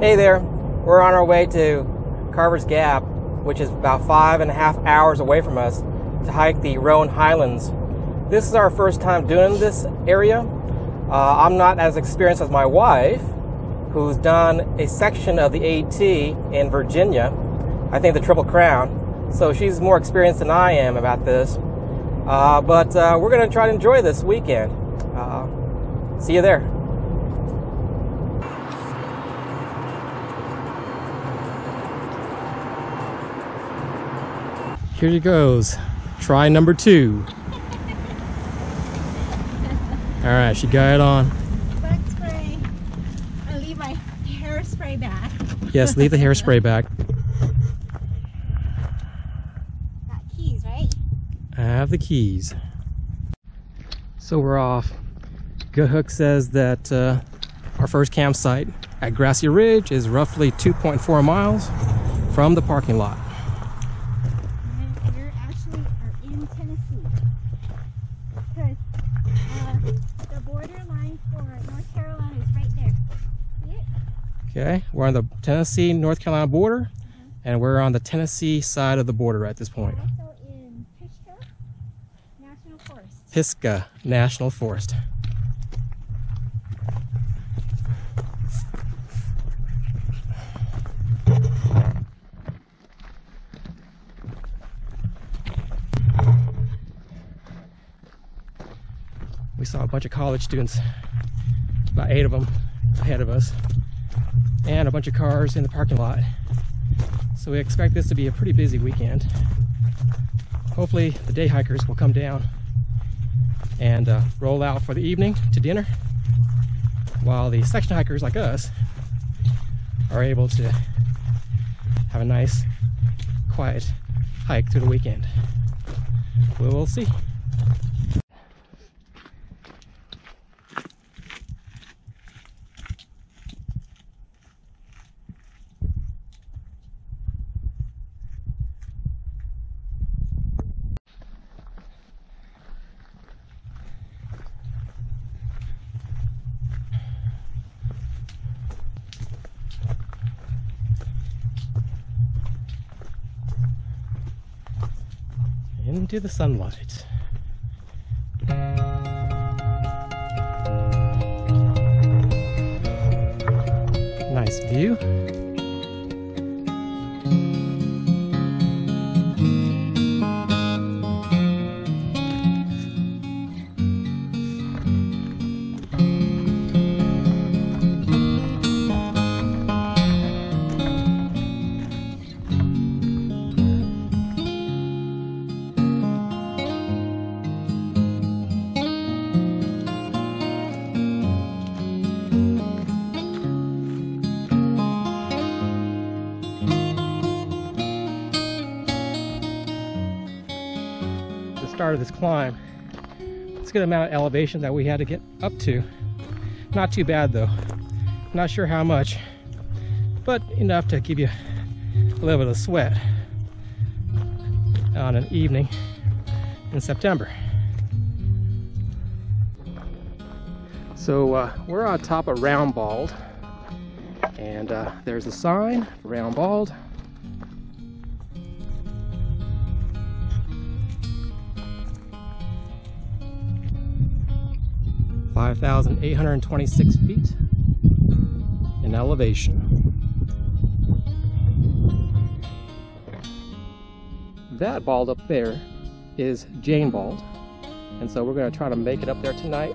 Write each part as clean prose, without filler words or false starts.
Hey there, we're on our way to Carvers Gap, which is about 5.5 hours away from us, to hike the Roan Highlands. This is our first time doing this area. I'm not as experienced as my wife, who's done a section of the AT in Virginia, I think the Triple Crown, so she's more experienced than I am about this. But we're going to try to enjoy this weekend. See you there. Here she goes. Try number 2. All right, she got it on. Bug spray. I'll leave my hairspray back. Yes, leave the hairspray back. Got keys, right? I have the keys. So we're off. Good Huk says that our first campsite at Grassy Ridge is roughly 2.4 miles from the parking lot. We actually are in Tennessee. Because the border line for North Carolina is right there. See it? Okay, we're on the Tennessee-North Carolina border, and we're on the Tennessee side of the border at this point. We're also in Pisgah National Forest. Pisgah National Forest. We saw a bunch of college students, about 8 of them ahead of us, and a bunch of cars in the parking lot. So we expect this to be a pretty busy weekend. Hopefully the day hikers will come down and roll out for the evening to dinner, while the section hikers like us are able to have a nice quiet hike through the weekend. We'll see. Into the sunlight. Nice view. Start of this climb. It's a good amount of elevation that we had to get up to. Not too bad though. Not sure how much, but enough to give you a little bit of sweat on an evening in September. So we're on top of Round Bald, and there's a sign for Round Bald. 5,826 feet in elevation. That bald up there is Jane Bald, and so we're going to try to make it up there tonight.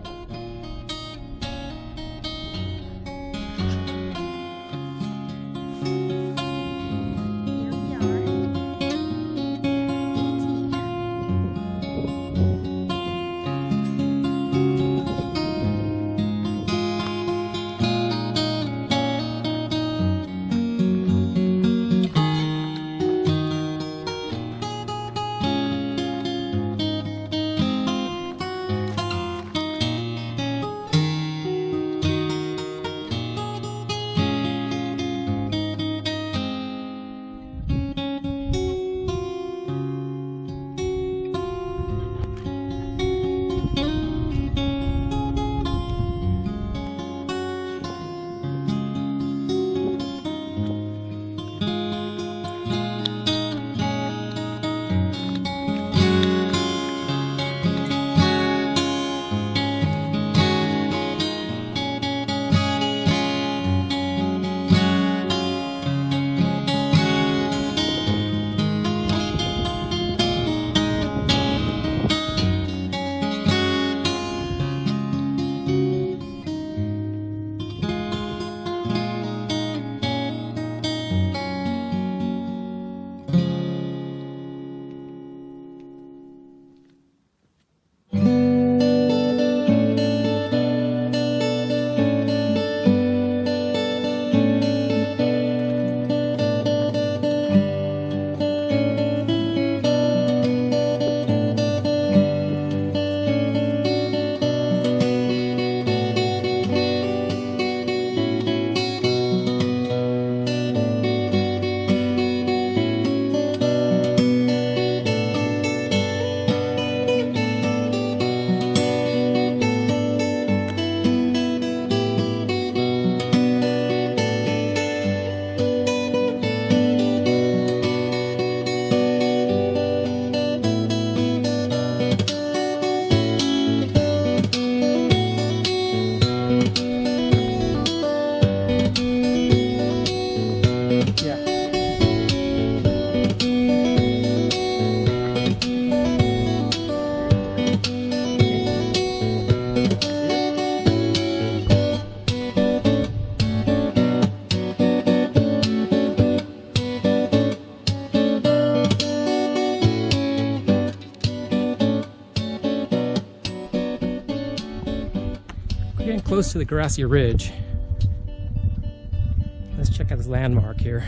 getting close to the grassy ridge. Let's check out this landmark here.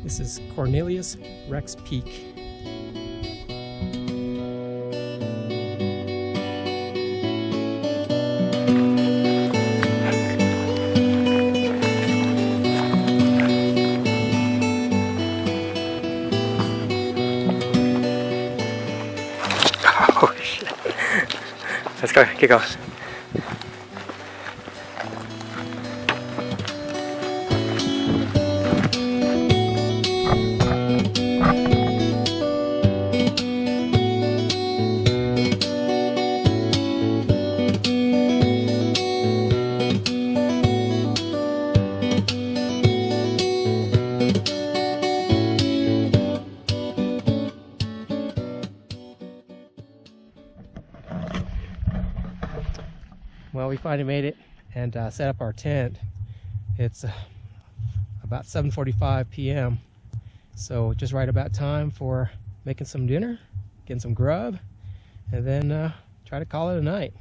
This is Cornelius Rex Peak. Oh shit. Let's go, get going. Well, we finally made it and set up our tent. It's about 7:45 p.m. So just right about time for making some dinner, getting some grub, and then try to call it a night.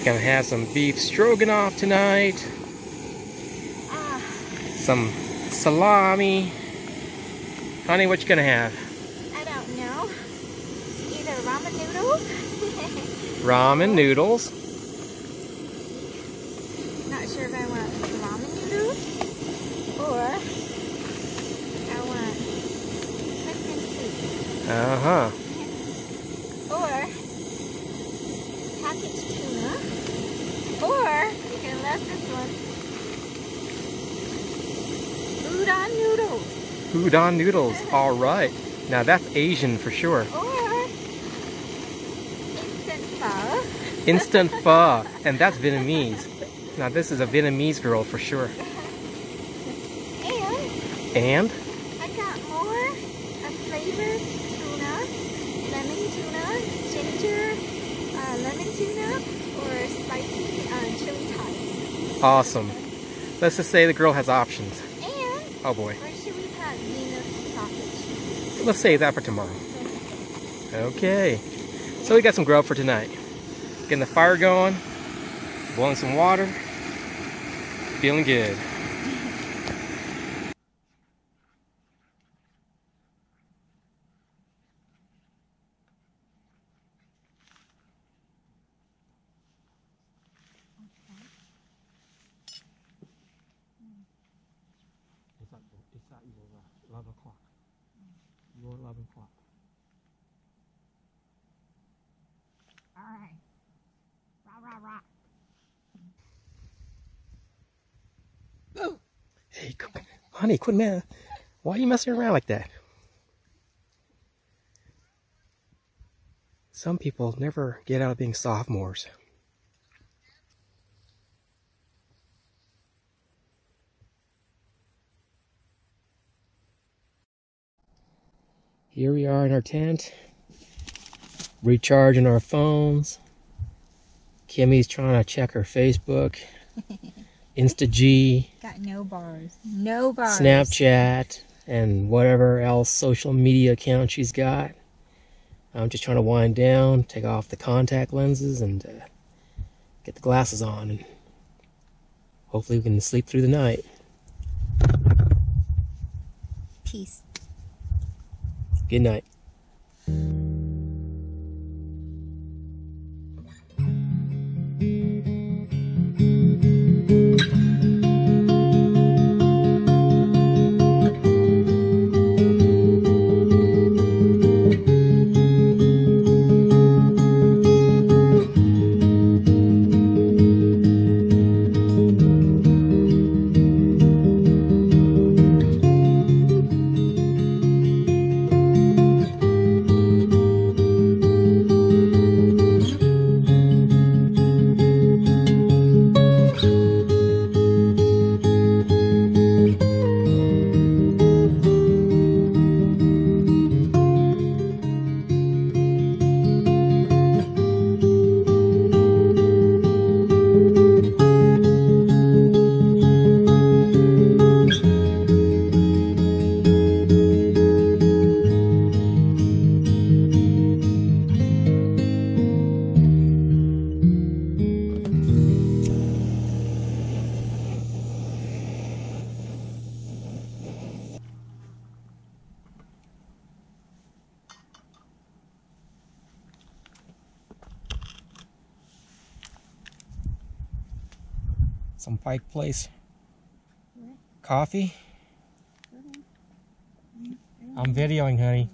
Gonna have some beef stroganoff tonight. Some salami. Honey, what you gonna have? I don't know. Either ramen noodles. Ramen noodles. Not sure if I want ramen noodles or I want mushroom soup. Uh-huh. Or packaged tuna. Or, you're gonna love this one, udon noodles. Udon noodles, all right. Now that's Asian for sure. Or instant pho. Instant pho, and that's Vietnamese. Now this is a Vietnamese girl for sure. And? I got more of flavored tuna, lemon tuna, ginger, lemon tuna, or spicy chili Thai. Awesome. Let's just say the girl has options. And? Oh boy. Or should we have Venus sausage? Let's save that for tomorrow. Okay. So we got some grub for tonight. Getting the fire going, boiling some water, feeling good. It's at your 11 o'clock. Your 11 o'clock. Alright. Rah, rah, rah. Hey, honey, quit, man. Why are you messing around like that? Some people never get out of being sophomores. Here we are in our tent, recharging our phones. Kimmy's trying to check her Facebook, Insta-G, Got no bars. No bars. Snapchat, and whatever else social media account she's got. I'm just trying to wind down, take off the contact lenses, and get the glasses on, and hopefully we can sleep through the night. Peace. Good night. some Pike Place coffee. I'm videoing, honey.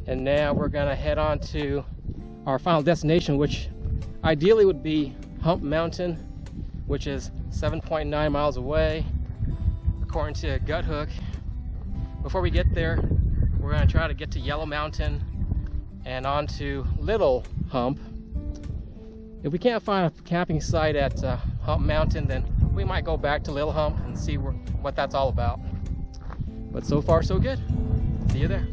And now we're gonna head on to our final destination, which ideally would be Hump Mountain, which is 7.9 miles away, according to Gut Hook. Before we get there, we're gonna try to get to Yellow Mountain and on to Little Hump. If we can't find a camping site at Hump Mountain, then we might go back to Little Hump and see what that's all about. But so far, so good. See you there.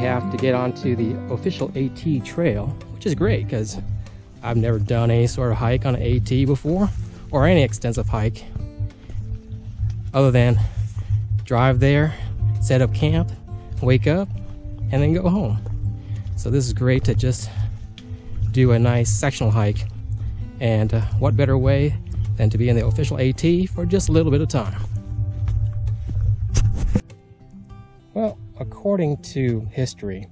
Have to get onto the official AT trail, which is great because I've never done any sort of hike on an AT before, or any extensive hike, other than drive there, set up camp, wake up, and then go home. So this is great to just do a nice sectional hike, and what better way than to be in the official AT for just a little bit of time. Well, according to history,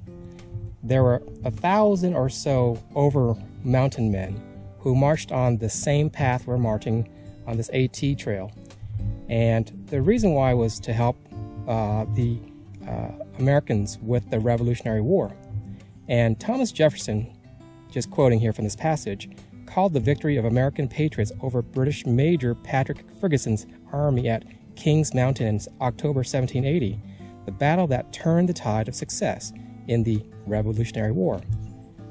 there were 1,000 or so over mountain men who marched on the same path we're marching on this AT trail. And the reason why was to help the Americans with the Revolutionary War. And Thomas Jefferson, just quoting here from this passage, called the victory of American patriots over British Major Patrick Ferguson's army at King's Mountain in October 1780, the battle that turned the tide of success in the Revolutionary War.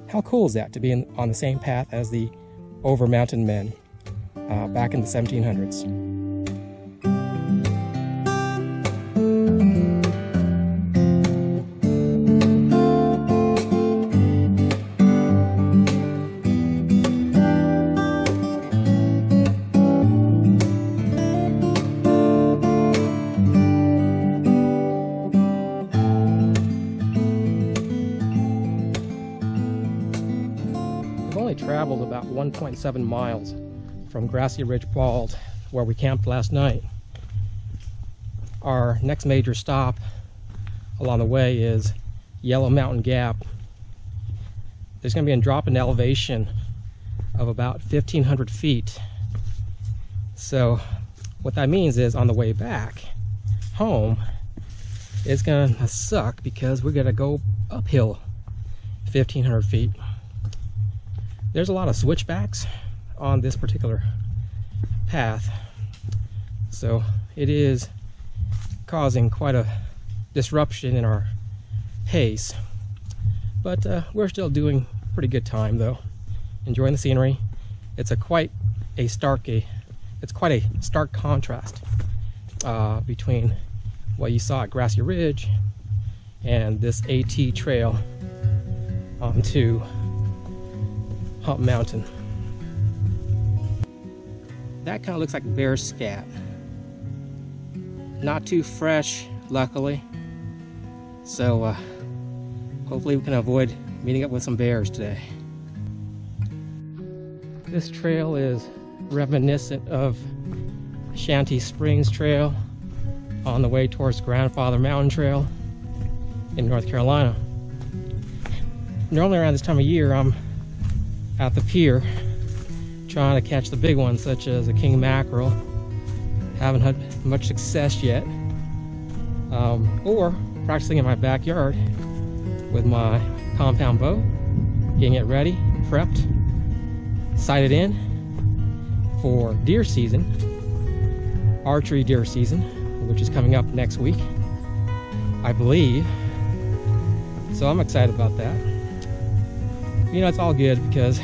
How cool is that, to be on the same path as the over mountain men back in the 1700s? Traveled about 1.7 miles from Grassy Ridge Bald, where we camped last night. Our next major stop along the way is Yellow Mountain Gap. There's going to be a drop in elevation of about 1,500 feet. So what that means is on the way back home, it's going to suck because we're going to go uphill 1,500 feet. There's a lot of switchbacks on this particular path, so it is causing quite a disruption in our pace, but we're still doing pretty good time though, enjoying the scenery. It's quite a stark contrast between what you saw at Grassy Ridge and this AT trail onto Hump Mountain. That kind of looks like bear scat. Not too fresh, luckily. So hopefully we can avoid meeting up with some bears today. This trail is reminiscent of Shanty Springs Trail on the way towards Grandfather Mountain Trail in North Carolina. Normally around this time of year, I'm at the pier trying to catch the big ones, such as a king mackerel, Haven't had much success yet. Or practicing in my backyard with my compound bow, getting it ready, prepped, sighted in for deer season, archery deer season, which is coming up next week, I believe. So I'm excited about that. You know, it's all good because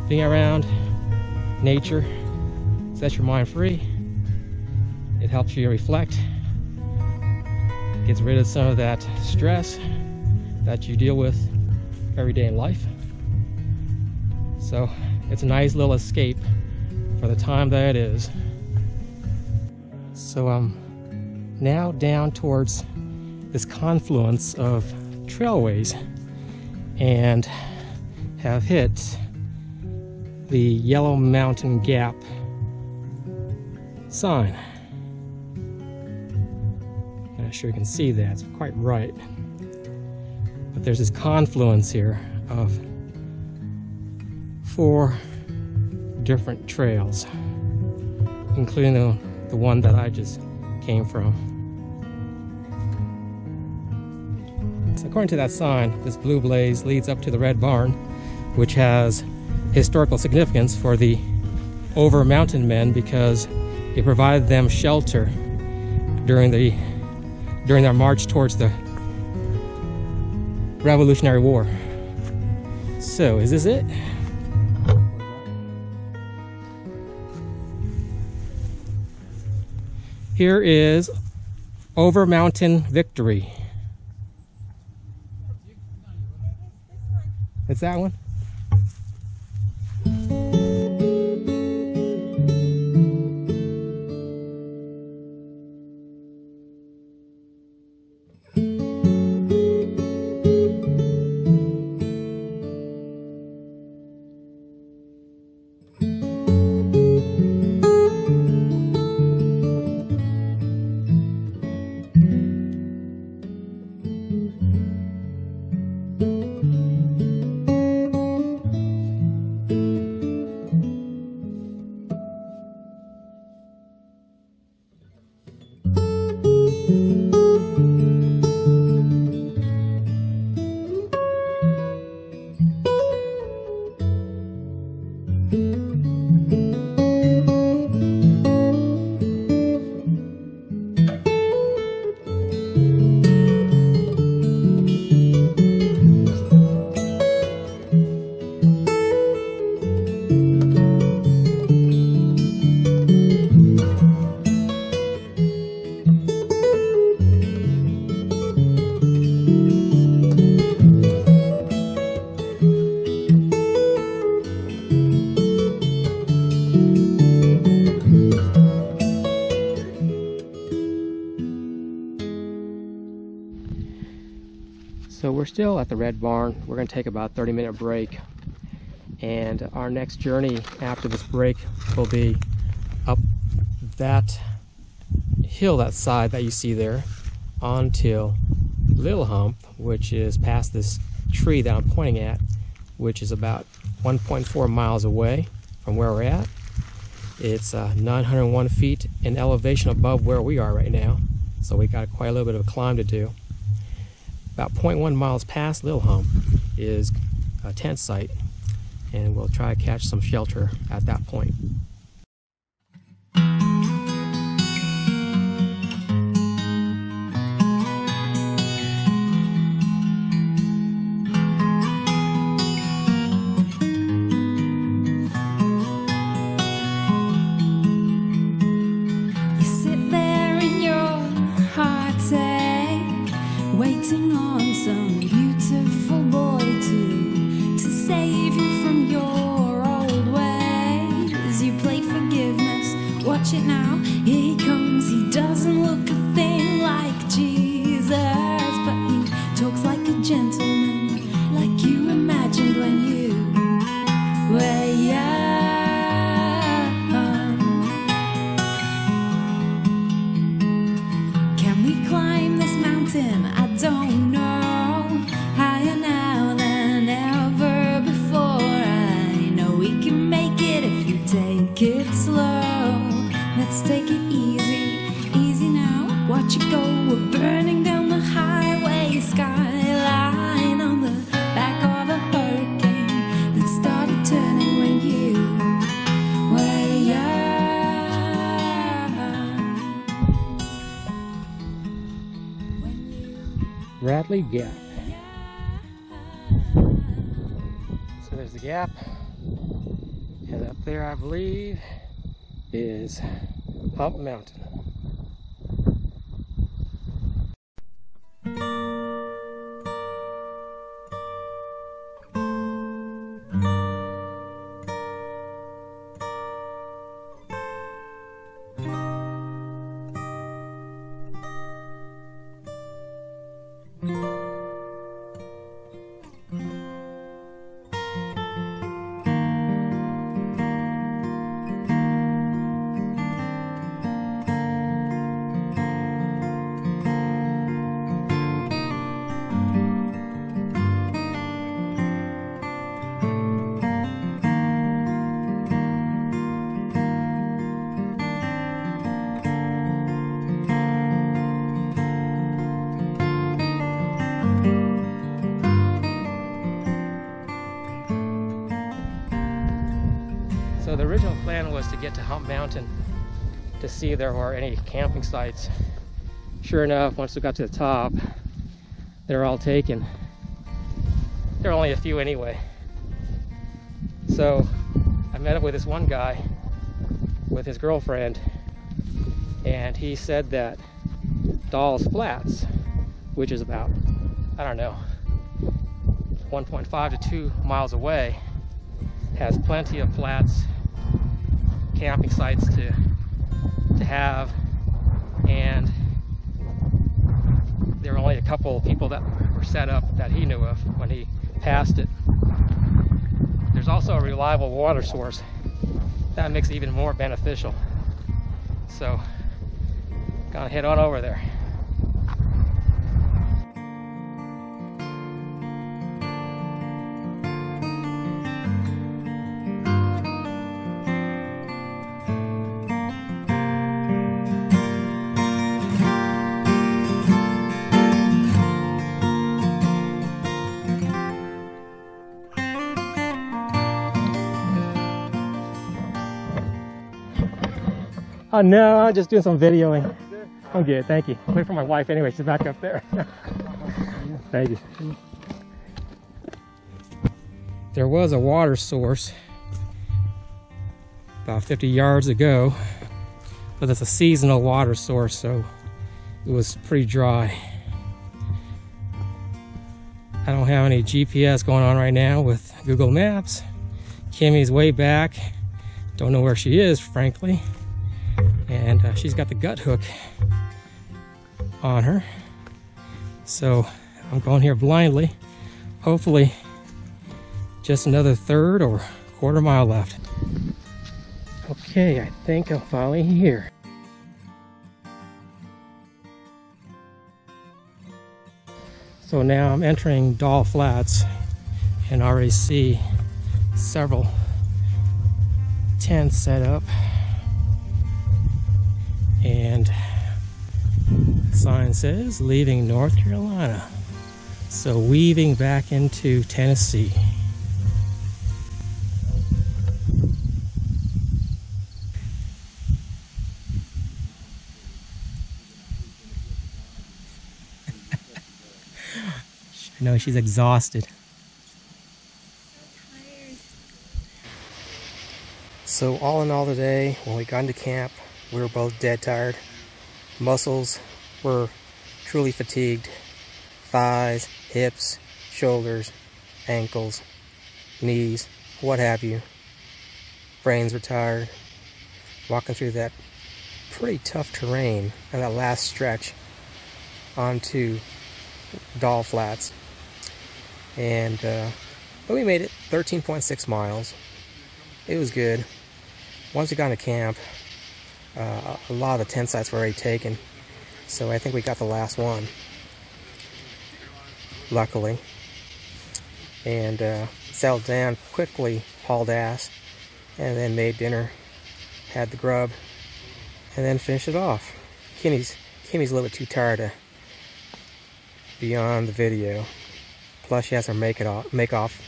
being around nature sets your mind free. It helps you reflect, gets rid of some of that stress that you deal with every day in life. So it's a nice little escape for the time that it is. So I'm now down towards this confluence of trailways and have hit the Yellow Mountain Gap sign. I'm not sure you can see that, it's quite bright. But there's this confluence here of 4 different trails, including the one that I just came from. So according to that sign, this blue blaze leads up to the Red Barn, which has historical significance for the Over Mountain men because it provided them shelter during their march towards the Revolutionary War. So, is this it? Here is Over Mountain Victory. It's that one? So we're still at the Red Barn. We're going to take about a 30-minute break, and our next journey after this break will be up that hill, that side that you see there, onto Little Hump, which is past this tree that I'm pointing at, which is about 1.4 miles away from where we're at. It's 901 feet in elevation above where we are right now, so we got quite a little bit of a climb to do. About 0.1 miles past Little Hump is a tent site, and we'll try to catch some shelter at that point. Waiting on some beautiful boy to save you from your old ways. You play forgiveness, watch it now, here he comes. He doesn't look a thing like Jesus, but he talks like a gentleman, like you imagined when you were young. Can we climb this mountain? I don't know, higher now than ever before. I know we can make it if you take it slow. Let's take it easy. let you go. We're burning down the highway skyline on the back of a hurricane that started turning when you were young. Bradley Gap. So there's the gap, and up there I believe is Hump Mountain. So the original plan was to get to Hump Mountain to see if there were any camping sites. Sure enough, once we got to the top, they were all taken. There were only a few anyway. So I met up with this one guy with his girlfriend, and he said that Dall's Flats, which is about, I don't know, 1.5 to 2 miles away, has plenty of flats camping sites to have, and there were only a couple of people that were set up that he knew of when he passed it. There's also a reliable water source that makes it even more beneficial. So gonna head on over there. Oh no, I'm just doing some videoing. I'm good, thank you. I'll wait for my wife anyway, she's back up there. Thank you. There was a water source about 50 yards ago, but it's a seasonal water source, so it was pretty dry. I don't have any GPS going on right now with Google Maps. Kimmy's way back. Don't know where she is, frankly. And she's got the gut hook on her. So I'm going here blindly. Hopefully just another third or quarter mile left. Okay, I think I'm finally here. So now I'm entering Dall Flats and already see several tents set up. And the sign says leaving North Carolina, so weaving back into Tennessee. I know she's exhausted. So all in all today, when we got into camp, we were both dead tired. Muscles were truly fatigued. Thighs, hips, shoulders, ankles, knees, what have you. Brains were tired. Walking through that pretty tough terrain and that last stretch onto Dall Flats. And but we made it 13.6 miles. It was good. Once we got into camp, a lot of the tent sites were already taken, so I think we got the last one, luckily. And settled down quickly, hauled ass, and then made dinner, had the grub, and then finished it off. Kimmy's Kimmy's a little bit too tired to be on the video. Plus she has her make off.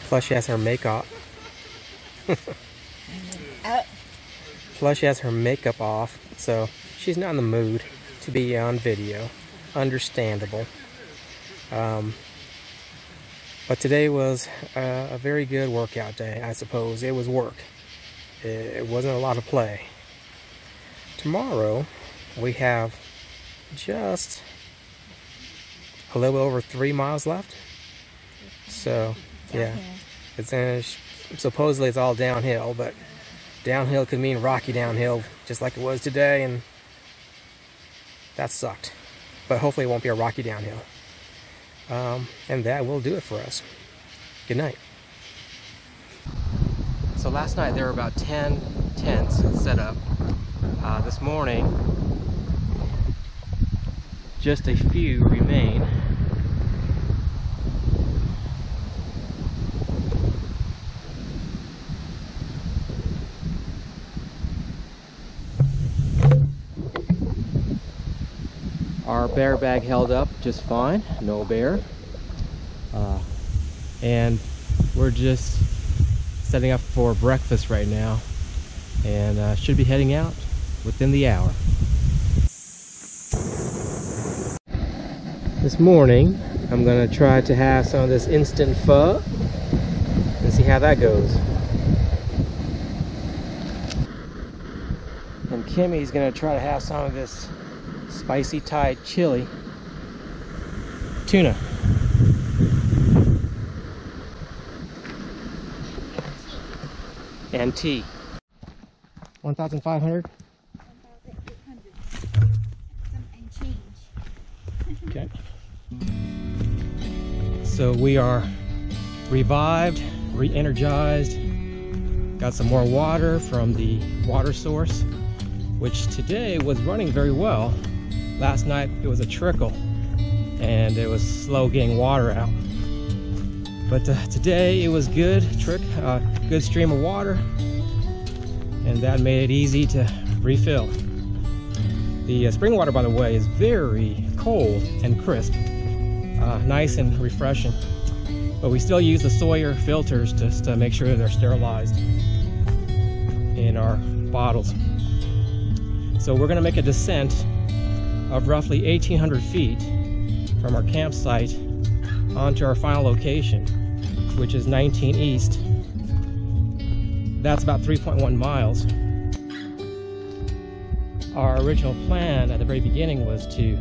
Plus she has her makeup. Plus she has her makeup off, so she's not in the mood to be on video. Understandable. But today was a very good workout day, I suppose. It was work. It wasn't a lot of play. Tomorrow we have just a little over 3 miles left. So yeah, supposedly it's all downhill, but downhill could mean rocky downhill, just like it was today, and that sucked. But hopefully it won't be a rocky downhill. And that will do it for us. Good night. So last night there were about 10 tents set up. This morning, just a few remain. Our bear bag held up just fine, no bear. And we're just setting up for breakfast right now, and should be heading out within the hour. This morning, I'm gonna try to have some of this instant pho and see how that goes. And Kimmy's gonna try to have some of this spicy Thai chili tuna. And tea. 1,500? 1,800. And change. Okay. So we are revived, re-energized, got some more water from the water source, which today was running very well. Last night it was a trickle and it was slow getting water out. But today it was good good stream of water, and that made it easy to refill. The spring water, by the way, is very cold and crisp, nice and refreshing. But we still use the Sawyer filters just to make sure they're sterilized in our bottles. So we're going to make a descent of roughly 1,800 feet from our campsite onto our final location, which is 19 East. That's about 3.1 miles. Our original plan at the very beginning was to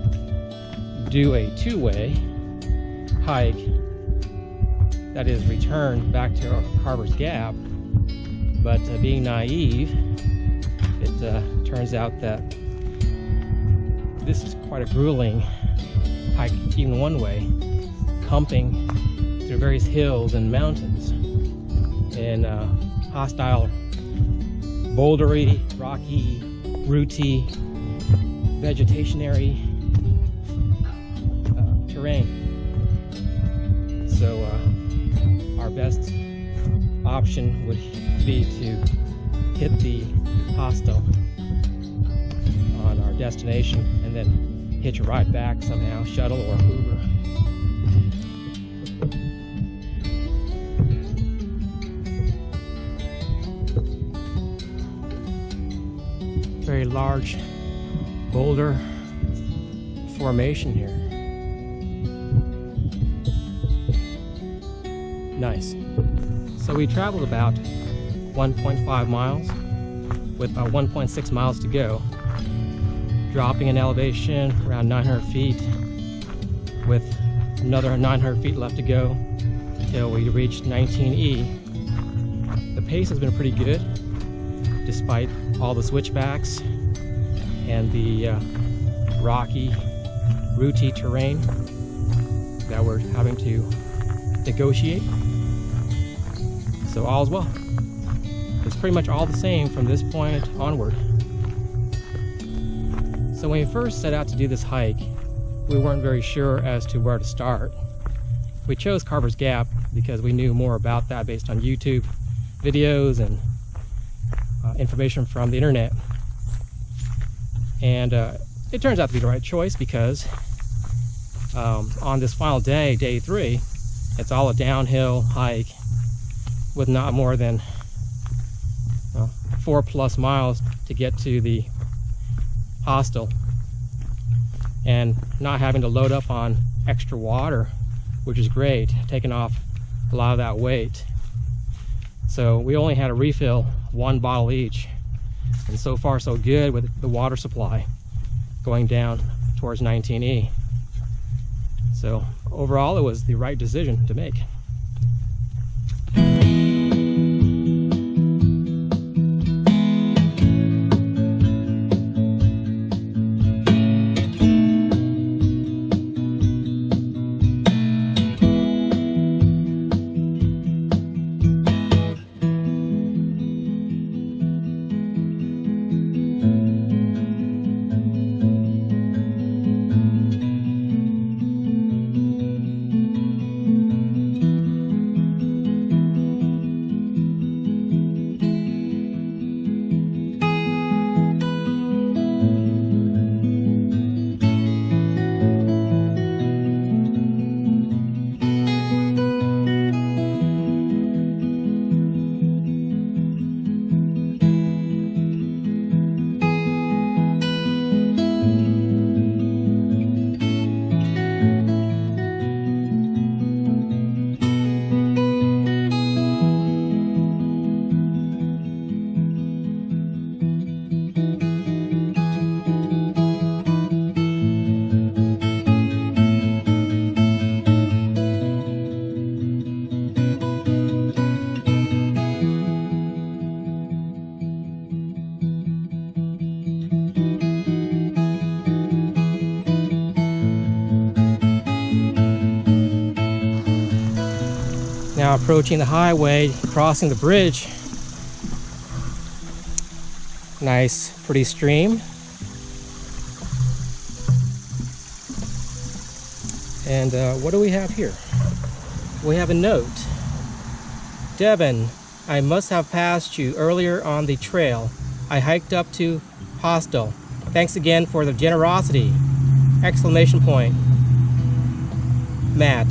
do a two-way hike, that is, return back to Carvers Gap, but being naive, it turns out that this is quite a grueling hike, even one way, humping through various hills and mountains in hostile, bouldery, rocky, rooty, vegetationary terrain. So our best option would be to hit the hostel on our destination and then hitch a ride back somehow, shuttle or Uber. Very large boulder formation here. Nice. So we traveled about 1.5 miles with about 1.6 miles to go, dropping in elevation around 900 feet with another 900 feet left to go till we reached 19E. The pace has been pretty good despite all the switchbacks and the rocky, rooty terrain that we're having to negotiate. So all's well. It's pretty much all the same from this point onward. So when we first set out to do this hike, we weren't very sure as to where to start. We chose Carvers Gap because we knew more about that based on YouTube videos and information from the internet. And it turns out to be the right choice because on this final day, day 3, it's all a downhill hike with not more than 4+ miles to get to the hostel, and not having to load up on extra water, which is great, taking off a lot of that weight. So we only had to refill 1 bottle each, and so far so good with the water supply going down towards 19E. So overall, it was the right decision to make. Now approaching the highway, crossing the bridge. Nice, pretty stream. And what do we have here? We have a note. Devin, I must have passed you earlier on the trail. I hiked up to hostel. Thanks again for the generosity! Exclamation point. Matt.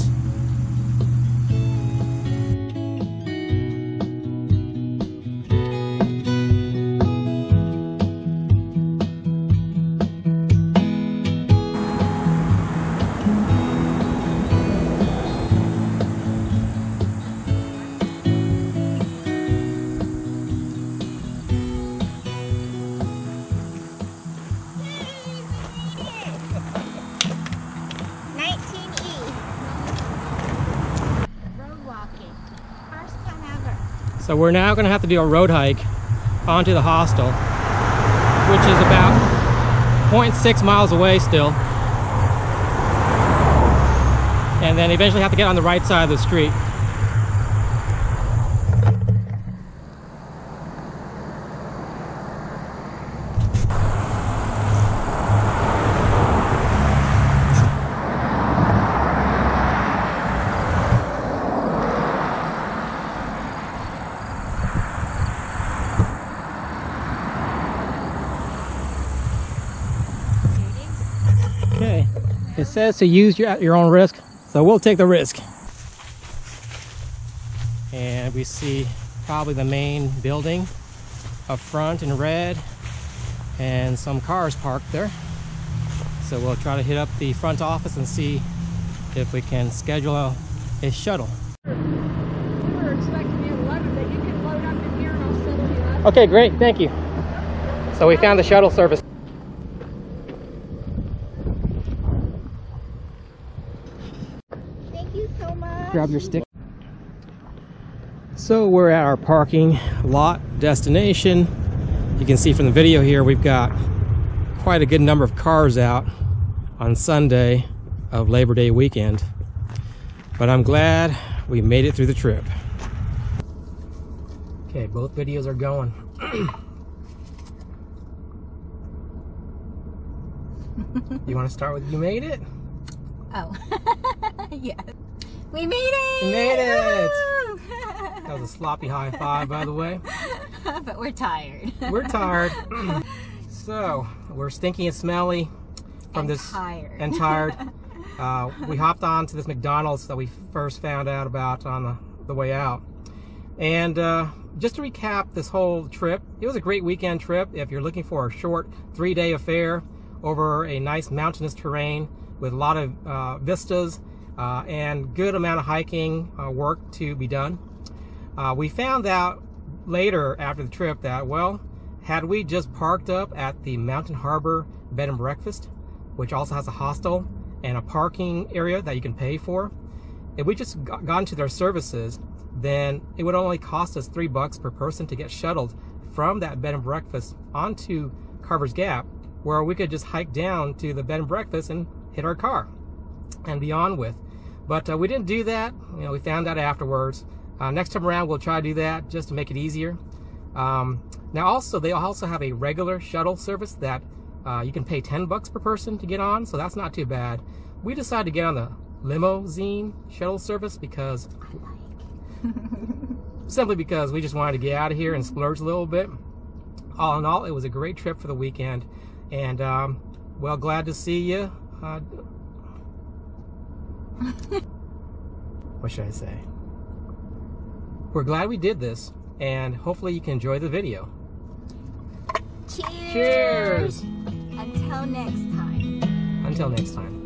So we're now going to have to do a road hike onto the hostel, which is about 0.6 miles away still. And then eventually have to get on the right side of the street. Okay, it says to use at your own risk, so we'll take the risk. And we see probably the main building up front in red and some cars parked there. So we'll try to hit up the front office and see if we can schedule a shuttle. We were expecting the 11, but you can load up in here and I'll settle you up. Okay, great, thank you. So we found the shuttle service. Thank you so much. Grab your stick. So we're at our parking lot destination. You can see from the video here we've got quite a good number of cars out on Sunday of Labor Day weekend. But I'm glad we made it through the trip. Okay, both videos are going. You want to start with you made it? Oh, yes. We made it! We made it! That was a sloppy high five, by the way. But we're tired. We're tired. So, we're stinky and smelly from this. Tired. And tired. We hopped on to this McDonald's that we first found out about on the way out. And just to recap this whole trip, it was a great weekend trip if you're looking for a short 3-day affair over a nice mountainous terrain with a lot of vistas and good amount of hiking work to be done. We found out later after the trip that, well, had we just parked up at the Mountain Harbor Bed and Breakfast, which also has a hostel and a parking area that you can pay for, if we just got into their services, then it would only cost us $3 per person to get shuttled from that bed and breakfast onto Carvers Gap, where we could just hike down to the bed and breakfast and hit our car and be on with. But we didn't do that. You know, we found out afterwards. Next time around, we'll try to do that just to make it easier. Now, also, they also have a regular shuttle service that you can pay $10 per person to get on, so that's not too bad. We decided to get on the limousine shuttle service because simply because we just wanted to get out of here and splurge a little bit. All in all, it was a great trip for the weekend, and well, glad to see you. What should I say? We're glad we did this, and hopefully you can enjoy the video. Cheers! Cheers! Until next time. Until next time.